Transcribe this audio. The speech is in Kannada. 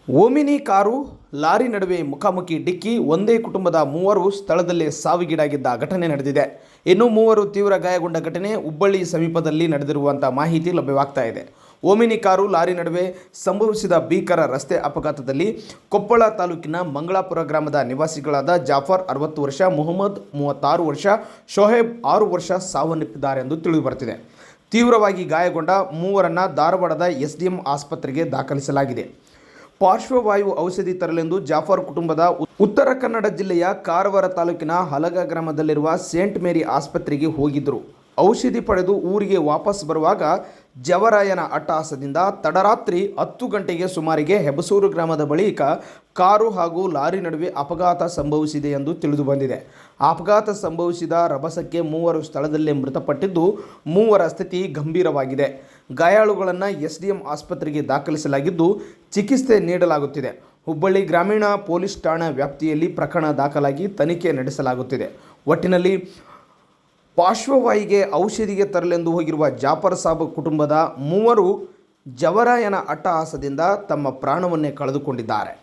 ಓಮಿನಿ ಕಾರು ಲಾರಿ ನಡುವೆ ಮುಖಾಮುಖಿ ಡಿಕ್ಕಿ ಒಂದೇ ಕುಟುಂಬದ ಮೂವರು ಸ್ಥಳದಲ್ಲೇ ಸಾವಿಗೀಡಾಗಿದ್ದ ಘಟನೆ ನಡೆದಿದೆ. ಇನ್ನು ಮೂವರು ತೀವ್ರ ಗಾಯಗೊಂಡ ಘಟನೆ ಹುಬ್ಬಳ್ಳಿ ಸಮೀಪದಲ್ಲಿ ನಡೆದಿರುವಂಥ ಮಾಹಿತಿ ಲಭ್ಯವಾಗ್ತಾ ಇದೆ. ಓಮಿನಿ ಕಾರು ಲಾರಿ ನಡುವೆ ಸಂಭವಿಸಿದ ಭೀಕರ ರಸ್ತೆ ಅಪಘಾತದಲ್ಲಿ ಕೊಪ್ಪಳ ತಾಲೂಕಿನ ಮಂಗಳಾಪುರ ಗ್ರಾಮದ ನಿವಾಸಿಗಳಾದ ಜಾಫರ್ 60 ವರ್ಷ, ಮುಹಮ್ಮದ್ 36 ವರ್ಷ, ಶೋಹೇಬ್ 6 ವರ್ಷ ಸಾವನ್ನಪ್ಪಿದ್ದಾರೆ ಎಂದು ತಿಳಿದುಬರುತ್ತಿದೆ. ತೀವ್ರವಾಗಿ ಗಾಯಗೊಂಡ ಮೂವರನ್ನು ಧಾರವಾಡದ SDM ಆಸ್ಪತ್ರೆಗೆ ದಾಖಲಿಸಲಾಗಿದೆ. ಪಾರ್ಶ್ವವಾಯು ಔಷಧಿ ತರಲೆಂದು ಜಾಫರ್ ಕುಟುಂಬದ ಉತ್ತರ ಕನ್ನಡ ಜಿಲ್ಲೆಯ ಕಾರವಾರ ತಾಲೂಕಿನ ಹಲಗ ಗ್ರಾಮದಲ್ಲಿರುವ ಸೇಂಟ್ ಮೇರಿ ಆಸ್ಪತ್ರೆಗೆ ಹೋಗಿದ್ದರು. ಔಷಧಿ ಪಡೆದು ಊರಿಗೆ ವಾಪಸ್ ಬರುವಾಗ ಜವರಾಯನ ಅಟ್ಟಹಾಸದಿಂದ ತಡರಾತ್ರಿ 10 ಗಂಟೆಗೆ ಸುಮಾರಿಗೆ ಹೆಬಸೂರು ಗ್ರಾಮದ ಬಳಿಕ ಕಾರು ಹಾಗೂ ಲಾರಿ ನಡುವೆ ಅಪಘಾತ ಸಂಭವಿಸಿದೆ ಎಂದು ತಿಳಿದು ಬಂದಿದೆ. ಅಪಘಾತ ಸಂಭವಿಸಿದ ರಭಸಕ್ಕೆ ಮೂವರು ಸ್ಥಳದಲ್ಲೇ ಮೃತಪಟ್ಟಿದ್ದು, ಮೂವರ ಸ್ಥಿತಿ ಗಂಭೀರವಾಗಿದೆ. ಗಾಯಾಳುಗಳನ್ನು SDM ಆಸ್ಪತ್ರೆಗೆ ದಾಖಲಿಸಲಾಗಿದ್ದು ಚಿಕಿತ್ಸೆ ನೀಡಲಾಗುತ್ತಿದೆ. ಹುಬ್ಬಳ್ಳಿ ಗ್ರಾಮೀಣ ಪೊಲೀಸ್ ಠಾಣಾ ವ್ಯಾಪ್ತಿಯಲ್ಲಿ ಪ್ರಕರಣ ದಾಖಲಾಗಿ ತನಿಖೆ ನಡೆಸಲಾಗುತ್ತಿದೆ. ಒಟ್ಟಿನಲ್ಲಿ ಪಾರ್ಶ್ವವಾಯುಗೆ ಔಷಧಿಗೆ ತರಲೆಂದು ಹೋಗಿರುವ ಜಾಫರ್ ಸಾಬ್ ಕುಟುಂಬದ ಮೂವರು ಜವರಾಯನ ಅಟ್ಟಹಾಸದಿಂದ ತಮ್ಮ ಪ್ರಾಣವನ್ನೇ ಕಳೆದುಕೊಂಡಿದ್ದಾರೆ.